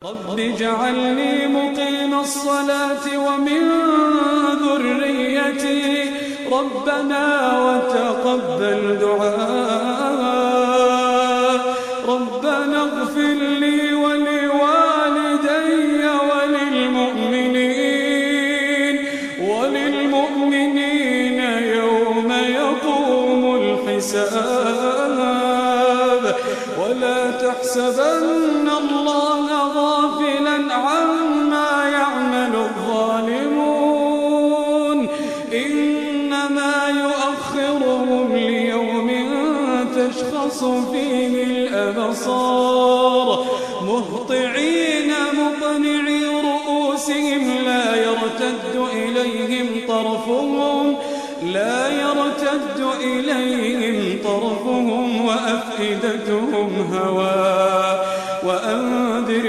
رب اجعلني مقيم الصلاة ومن ذريتي ربنا وتقبل دعاء ربنا اغفر لي ولوالدي وللمؤمنين يوم يقوم الحساب ولا تحسبن الله غافلا عما يعمل الظالمون إنما يؤخرهم ليوم تشخص فيه الأبصار مهطعين مقنعي رؤوسهم لا يرتد إليهم طرفهم وأفئدتهم هواء وأنذر